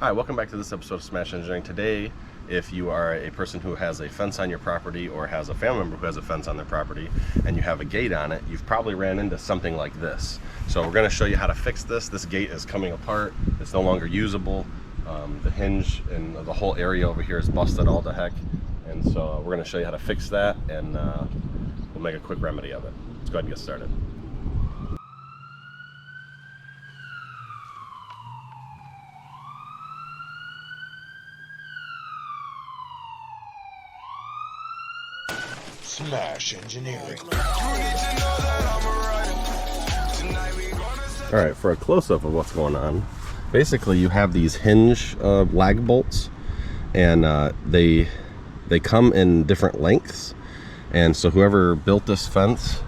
Hi, welcome back to this episode of Smash Engineering. Today, if you are a person who has a fence on your property or has a family member who has a fence on their property and you have a gate on it, you've probably ran into something like this. So we're going to show you how to fix this. This gate is coming apart. It's no longer usable. The hinge and the whole area over here is busted all to heck. And so we're going to show you how to fix that, and we'll make a quick remedy of it. Let's go ahead and get started. Smash Engineering. Alright, for a close-up of what's going on, basically you have these hinge lag bolts, and they come in different lengths, and so whoever built this fence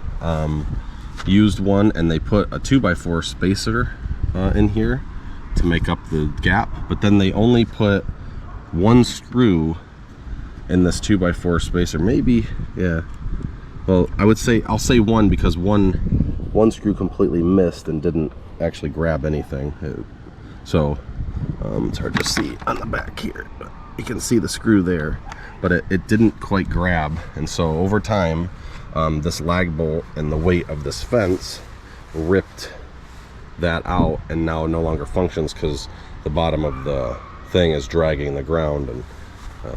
used one, and they put a 2x4 spacer in here to make up the gap, but then they only put one screw in this 2x4 spacer. Maybe, yeah, well, I'll say one, because one screw completely missed and didn't actually grab anything. So it's hard to see on the back here, but you can see the screw there, but it didn't quite grab. And so over time, this lag bolt and the weight of this fence ripped that out, and now no longer functions because the bottom of the thing is dragging the ground and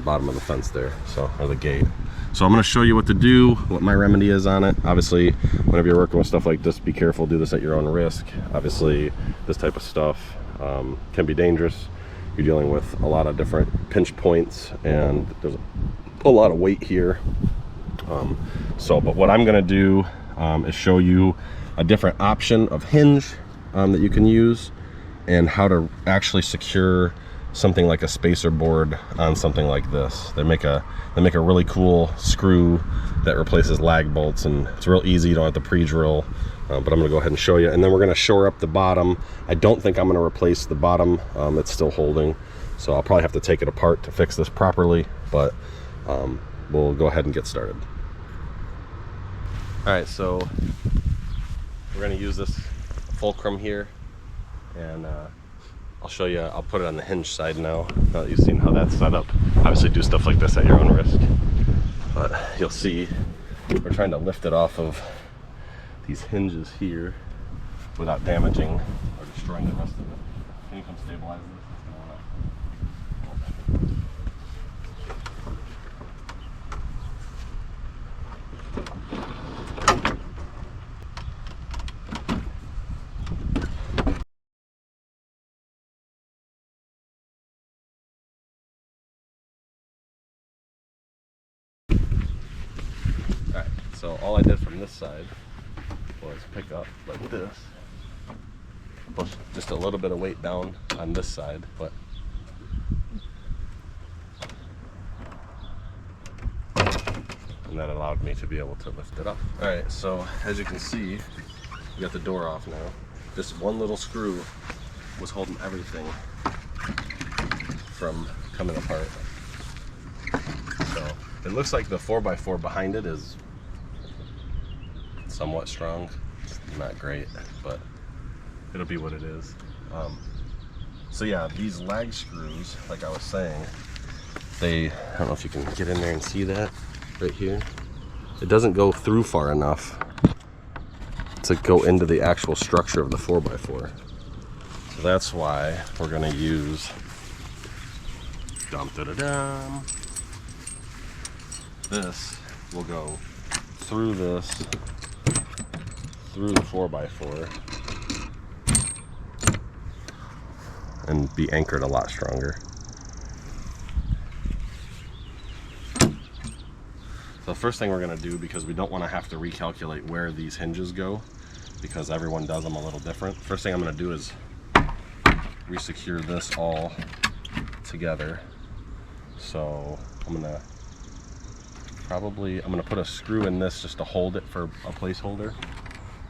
bottom of the fence there, so, or the gate. So I'm going to show you what to do, what my remedy is on it. Obviously, whenever you're working with stuff like this, be careful, do this at your own risk. Obviously, this type of stuff can be dangerous. You're dealing with a lot of different pinch points, and there's a lot of weight here. But what I'm going to do is show you a different option of hinge that you can use, and how to actually secure something like a spacer board on something like this. They make a really cool screw that replaces lag bolts, and it's real easy. You don't have to pre-drill, but I'm gonna go ahead and show you, and then we're gonna shore up the bottom. I don't think I'm gonna replace the bottom. It's still holding, so I'll probably have to take it apart to fix this properly, but we'll go ahead and get started. All right, so we're gonna use this fulcrum here, and I'll show you. I'll put it on the hinge side now that you've seen how that's set up. Obviously do stuff like this at your own risk, but you'll see we're trying to lift it off of these hinges here without damaging or destroying the rest of it. Can you come stabilize this? Alright, so all I did from this side was pick up like this, push just a little bit of weight down on this side, but and that allowed me to be able to lift it up. Alright, so as you can see, you got the door off now. This one little screw was holding everything from coming apart. So it looks like the 4x4 behind it is somewhat strong. It's not great, but it'll be what it is. So yeah, these lag screws, like I was saying, I don't know if you can get in there and see that right here. It doesn't go through far enough to go into the actual structure of the 4x4. So that's why we're gonna use this will go through this, through the 4x4, and be anchored a lot stronger. So the first thing we're going to do, because we don't want to have to recalculate where these hinges go, because everyone does them a little different, first thing I'm going to do is resecure this all together. So I'm going to put a screw in this just to hold it for a placeholder,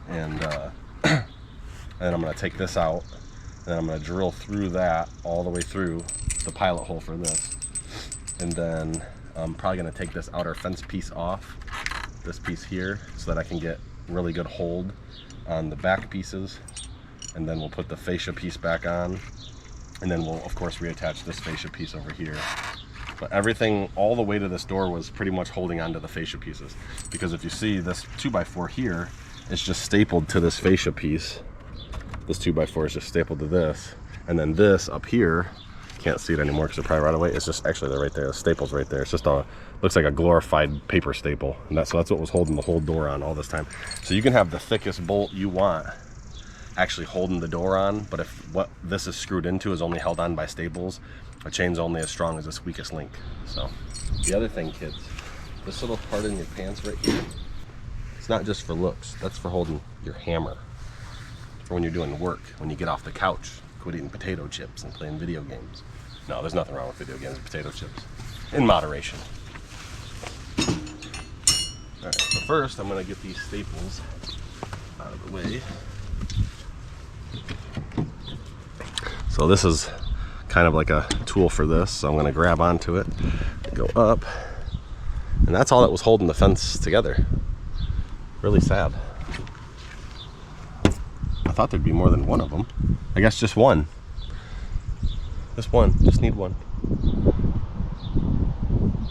and then I'm going to take this out, and then I'm going to drill through that all the way through the pilot hole for this, and then I'm probably going to take this outer fence piece off, this piece here, so that I can get really good hold on the back pieces, and then we'll put the fascia piece back on, And then we'll of course reattach this fascia piece over here. But everything all the way to this door was pretty much holding onto the fascia pieces, because if you see this 2x4 here, it's just stapled to this fascia piece. This 2x4 is just stapled to this, and then this up here, can't see it anymore because they're probably right away. It's just actually they're right there. The staple's right there. It's just a looks like a glorified paper staple, and that's what was holding the whole door on all this time. So you can have the thickest bolt you want actually holding the door on, but if what this is screwed into is only held on by staples, a chain's only as strong as its weakest link. So the other thing, kids, this little part in your pants right here, it's not just for looks. That's for holding your hammer for when you're doing work, when you get off the couch, quit eating potato chips and playing video games. No, there's nothing wrong with video games and potato chips, in moderation. All right, so first I'm gonna get these staples out of the way. So this is kind of like a tool for this, so I'm going to grab onto it, go up, and that's all that was holding the fence together. Really sad. I thought there'd be more than one of them. I guess just one. Just one. Just need one.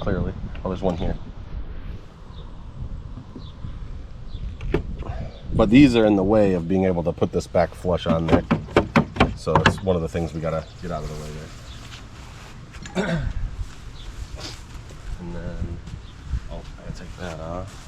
Clearly. Oh, there's one here. But these are in the way of being able to put this back flush on there. So it's one of the things we gotta get out of the way there. And then, oh, I gotta take that off.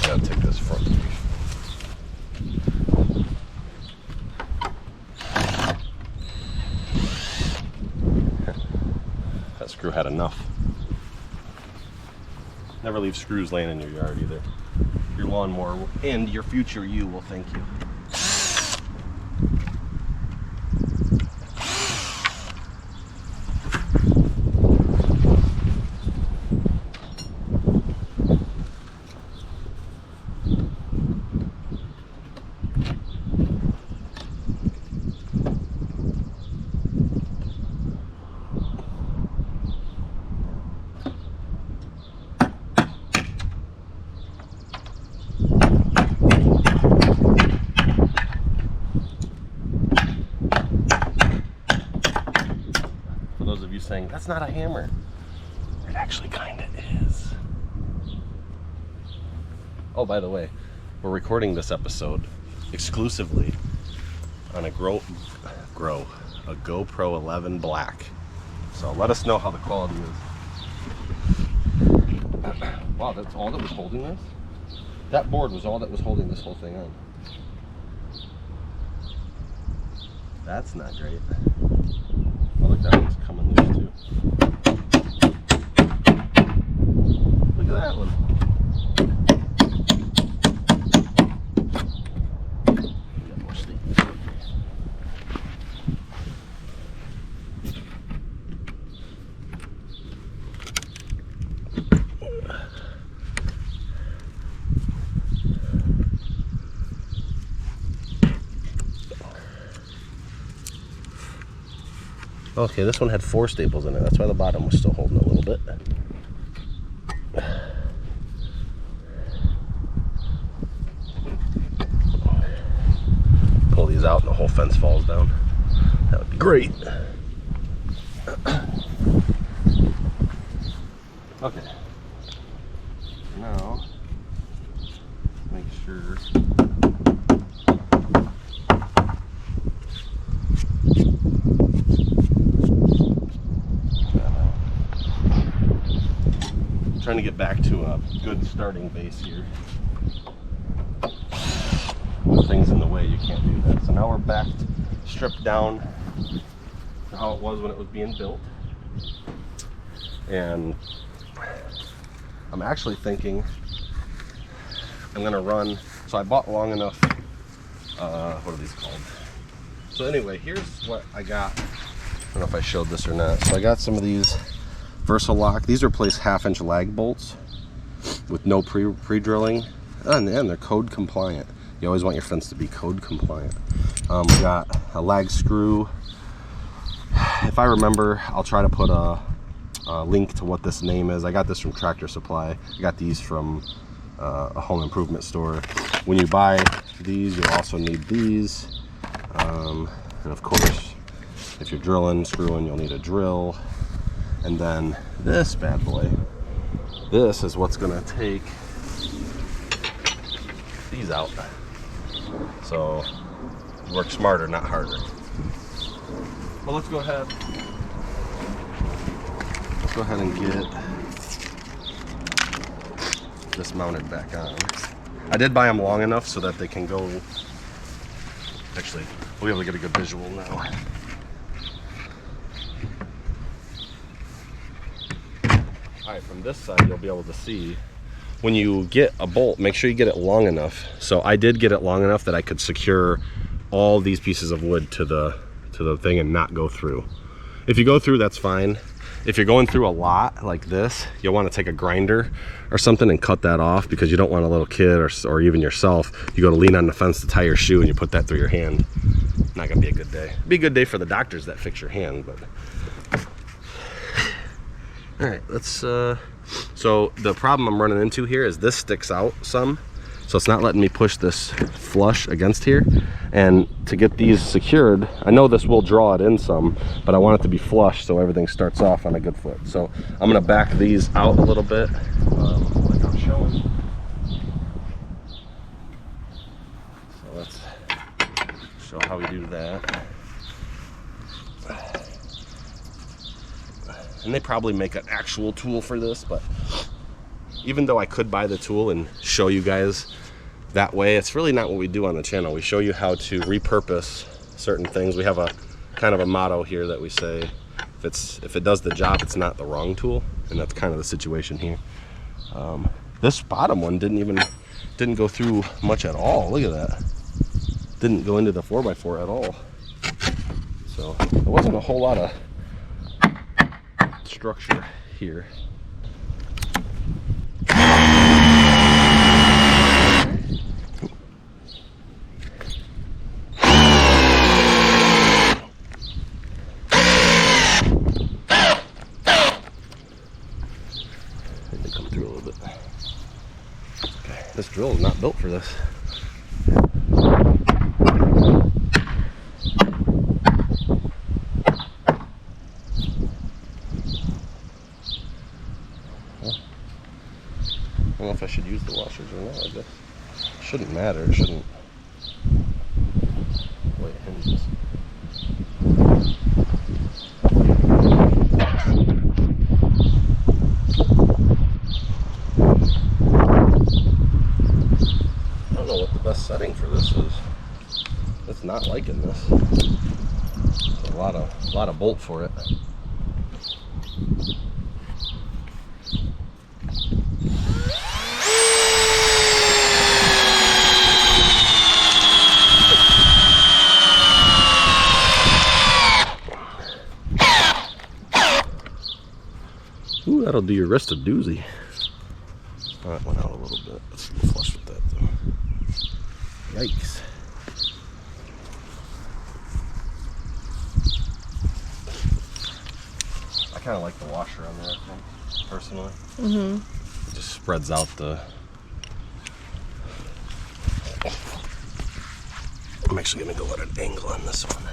Gotta take this front piece. That screw had enough. Never leave screws laying in your yard either. Your lawnmower and your future you will thank you. Saying that's not a hammer. It actually kind of is. Oh, by the way, we're recording this episode exclusively on a GoPro 11 Black. So let us know how the quality is. Wow, that's all that was holding this? That board was all that was holding this whole thing on. That's not great. Oh, look, that one's coming loose too. Look at that one. We got more staples. Okay, this one had 4 staples in it. That's why the bottom was still holding a little bit. Pull these out and the whole fence falls down. That would be great. Okay. Now, make sure. Trying to get back to a good starting base here. With things in the way, you can't do that. So now we're back stripped down to how it was when it was being built. And I'm actually thinking I'm gonna run, so I bought long enough, what are these called? So anyway, here's what I got. I don't know if I showed this or not. So I got some of these Versalock. These replace 1/2-inch lag bolts. with no pre-drilling, and they're code compliant. You always want your fence to be code compliant. We got a lag screw. If I remember, I'll try to put a link to what this name is. I got this from Tractor Supply. I got these from a home improvement store. When you buy these, you'll also need these. And of course, if you're drilling, screwing, you'll need a drill. And then this bad boy, this is what's gonna take these out. So work smarter, not harder. Well, let's go ahead and get this mounted back on. I did buy them long enough so that they can go. Actually, we'll be able to get a good visual now. All right, from this side, you'll be able to see when you get a bolt, make sure you get it long enough. So I did get it long enough that I could secure all these pieces of wood to the thing and not go through. If you go through, that's fine. If you're going through a lot like this, you'll want to take a grinder or something and cut that off, because you don't want a little kid or even yourself, you go to lean on the fence to tie your shoe and you put that through your hand. Not gonna be a good day. Be a good day for the doctors that fix your hand, but. All right, let's, so the problem I'm running into here is this sticks out some. So it's not letting me push this flush against here. And to get these secured, I know this will draw it in some, but I want it to be flush so everything starts off on a good foot. So I'm gonna back these out a little bit, like I'm showing. So let's show how we do that. And they probably make an actual tool for this, but even though I could buy the tool and show you guys that way, it's really not what we do on the channel. We show you how to repurpose certain things. We have a kind of a motto here that we say, if it does the job, it's not the wrong tool, and that's kind of the situation here. This bottom one didn't go through much at all. Look at that. Didn't go into the 4x4 at all. So there wasn't a whole lot of structure here. They come through a little bit. Okay, this drill is not built for this. I don't know if I should use the washers or not. I guess it shouldn't matter. It shouldn't. Wait, hinges. I don't know what the best setting for this is. It's not liking this. There's a lot of bolt for it. Ooh, that'll do your wrist a doozy. Oh, that went out a little bit. Let's flush with that though. Yikes. I kind of like the washer on there, I think, personally. It just spreads out the... I'm actually going to go at an angle on this one.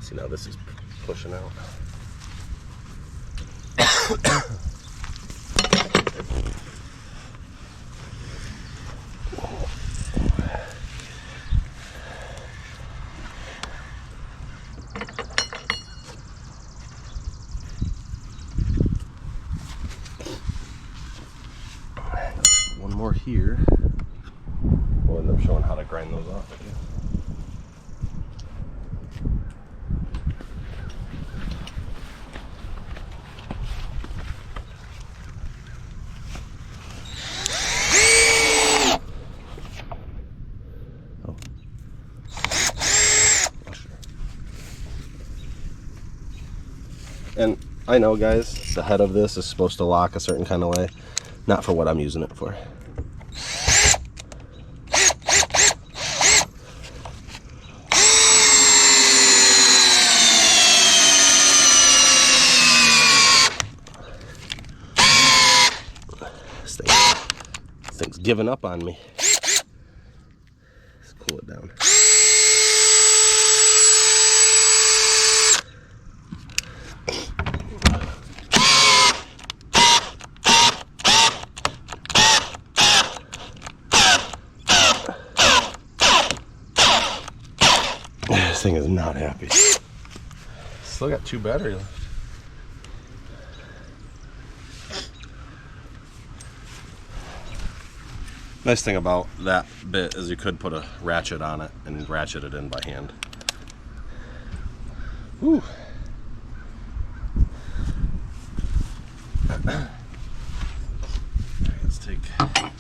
See, now this is pushing out. One more here. We'll end up showing how to grind those off again. And I know, guys, the head of this is supposed to lock a certain kind of way. Not for what I'm using it for. This thing's giving up on me. Let's cool it down. This thing is not happy. Still got 2 batteries left. Nice thing about that bit is you could put a ratchet on it and ratchet it in by hand. Whew. Let's take this one.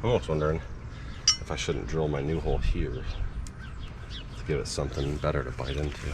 I'm almost wondering if I shouldn't drill my new hole here to give it something better to bite into.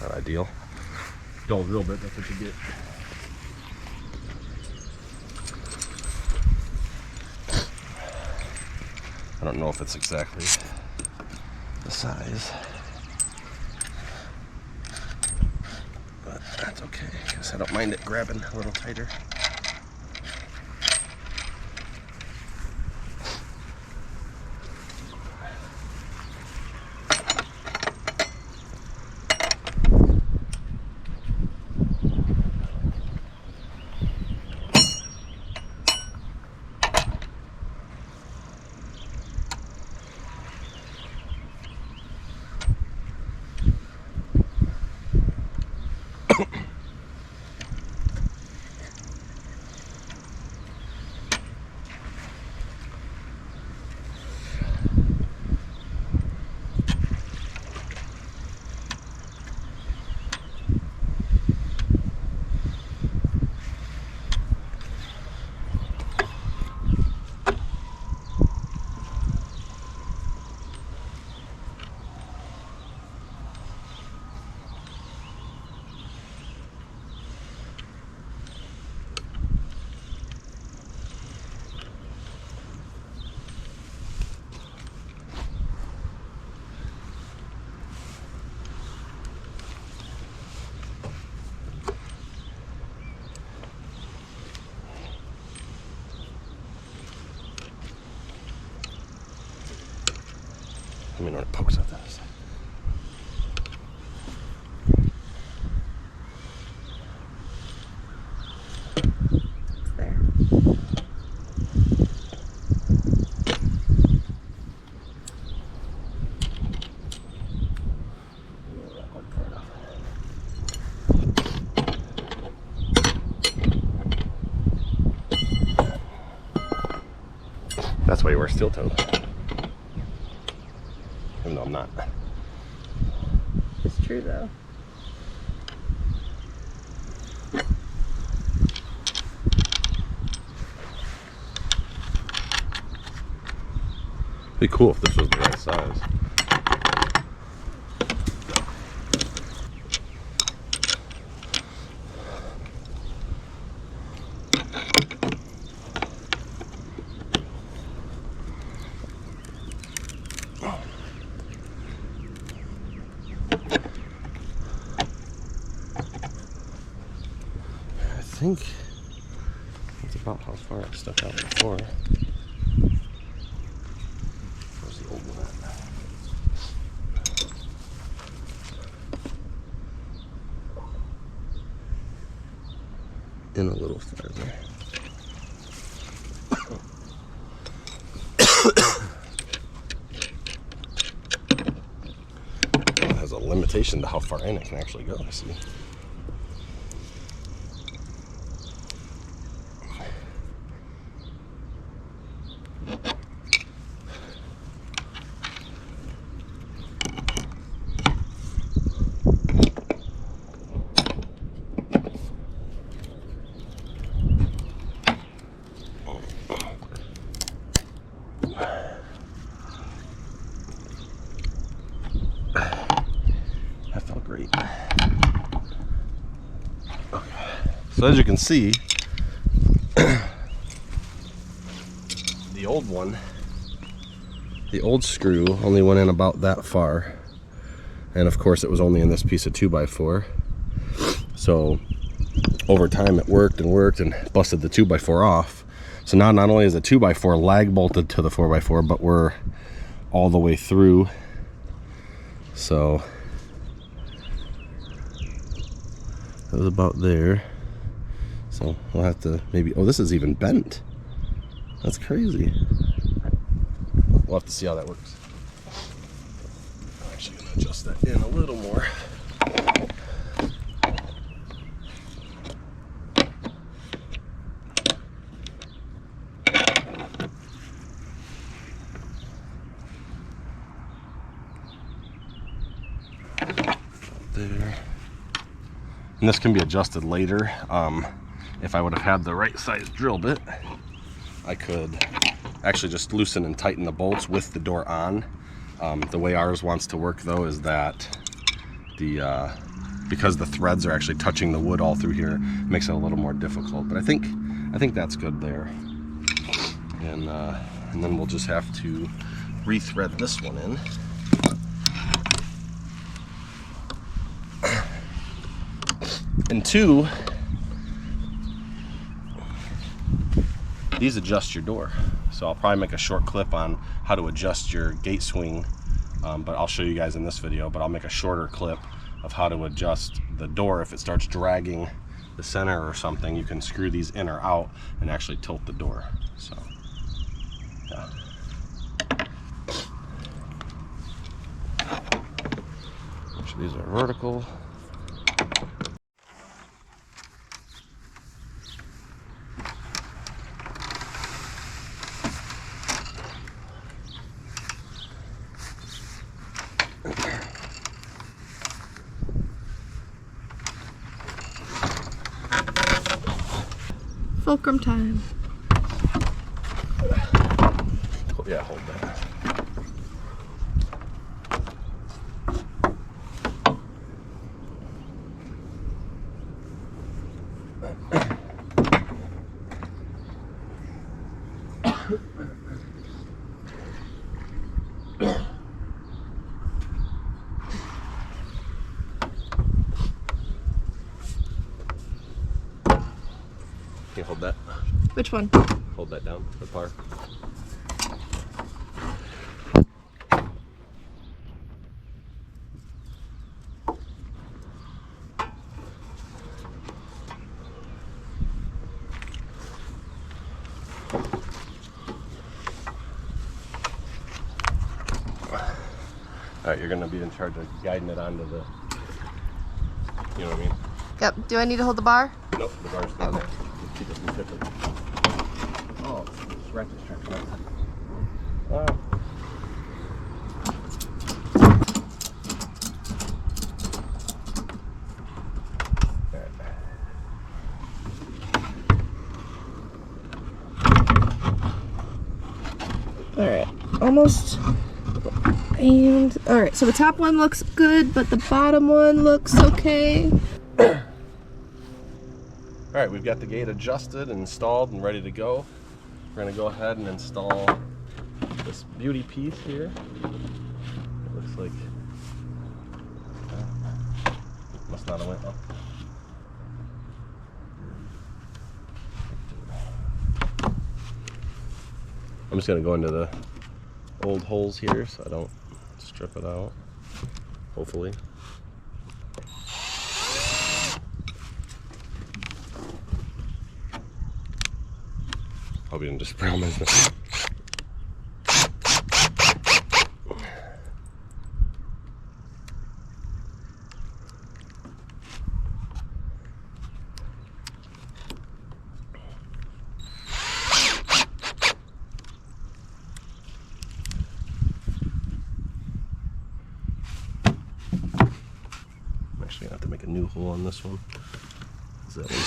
Not ideal. Dull a little bit, that's what you get. I don't know if it's exactly the size, but that's okay, because I don't mind it grabbing a little tighter. Let me know when it pokes out that side. That's why you wear steel toe. Even though I'm not. It's true though. It'd be cool if this was the right size. I think that's about how far I stuck out before. Where's the old one at? In a little farther. It has a limitation to how far in it can actually go, I see. That felt great. Okay. So as you can see, the old one, the old screw only went in about that far. And of course it was only in this piece of 2x4. So over time it worked and worked and busted the 2x4 off. So now not only is the 2x4 lag bolted to the 4x4, but we're all the way through. So that was about there. So we'll have to maybe, oh, this is even bent. That's crazy. We'll have to see how that works. I'm actually gonna adjust that in a little more. There. And this can be adjusted later. If I would have had the right size drill bit, I could actually just loosen and tighten the bolts with the door on. The way ours wants to work though is that because the threads are actually touching the wood all through here, it makes it a little more difficult. But I think that's good there. And then we'll just have to rethread this one in. And two, these adjust your door. So I'll probably make a short clip on how to adjust your gate swing, but I'll show you guys in this video, but I'll make a shorter clip of how to adjust the door. If it starts dragging the center or something, you can screw these in or out and actually tilt the door. So, yeah. Make sure these are vertical. Fulcrum time. Yeah, hold that. Can you hold that? Which one? Hold that down, the bar. All right, you're gonna be in charge of guiding it onto the, you know what I mean? Yep. Do I need to hold the bar? Nope, the bar's down there. Keep it from tipping. Oh, it's right this track. Alright, almost. And, alright, so the top one looks good, but the bottom one looks okay. Alright, we've got the gate adjusted and installed and ready to go. We're going to go ahead and install this beauty piece here. It looks like... must not have went up. I'm just going to go into the old holes here so I don't strip it out, hopefully. Hope you didn't just spray on my business. I'm actually gonna have to make a new hole on this one. That one.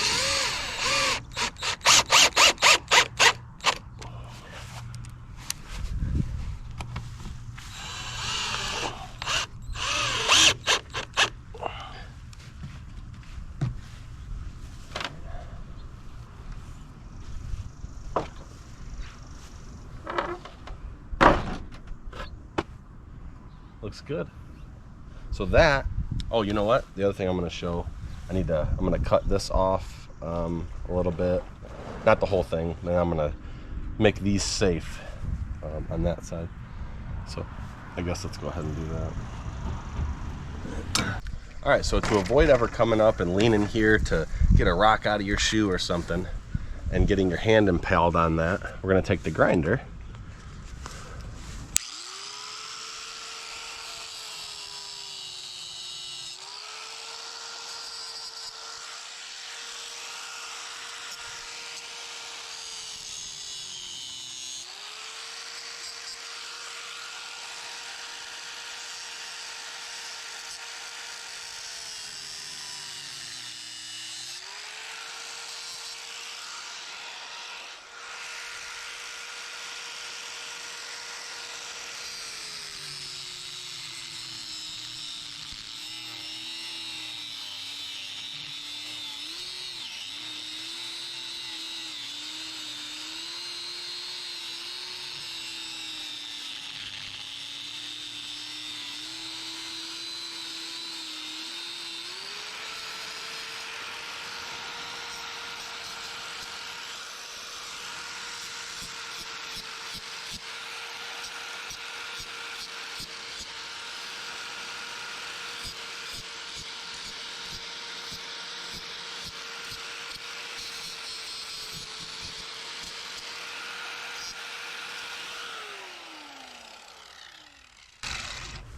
Looks good. So that, oh, you know what? The other thing I'm going to show, I'm going to cut this off a little bit. Not the whole thing. Then I'm going to make these safe on that side. So I guess let's go ahead and do that. All right, so to avoid ever coming up and leaning here to get a rock out of your shoe or something and getting your hand impaled on that, we're going to take the grinder.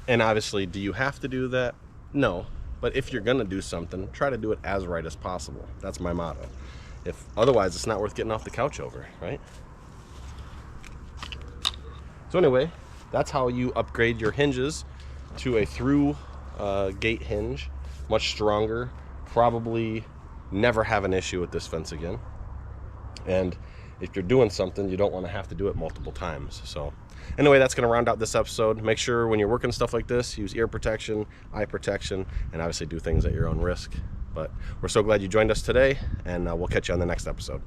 And obviously, do you have to do that? No. But if you're gonna do something, try to do it as right as possible. That's my motto. If otherwise, it's not worth getting off the couch over, right? So anyway, that's how you upgrade your hinges to a through gate hinge. Much stronger. Probably never have an issue with this fence again. And if you're doing something, you don't want to have to do it multiple times. So anyway, that's going to round out this episode. Make sure when you're working stuff like this, use ear protection, eye protection, and obviously do things at your own risk. But we're so glad you joined us today, and we'll catch you on the next episode.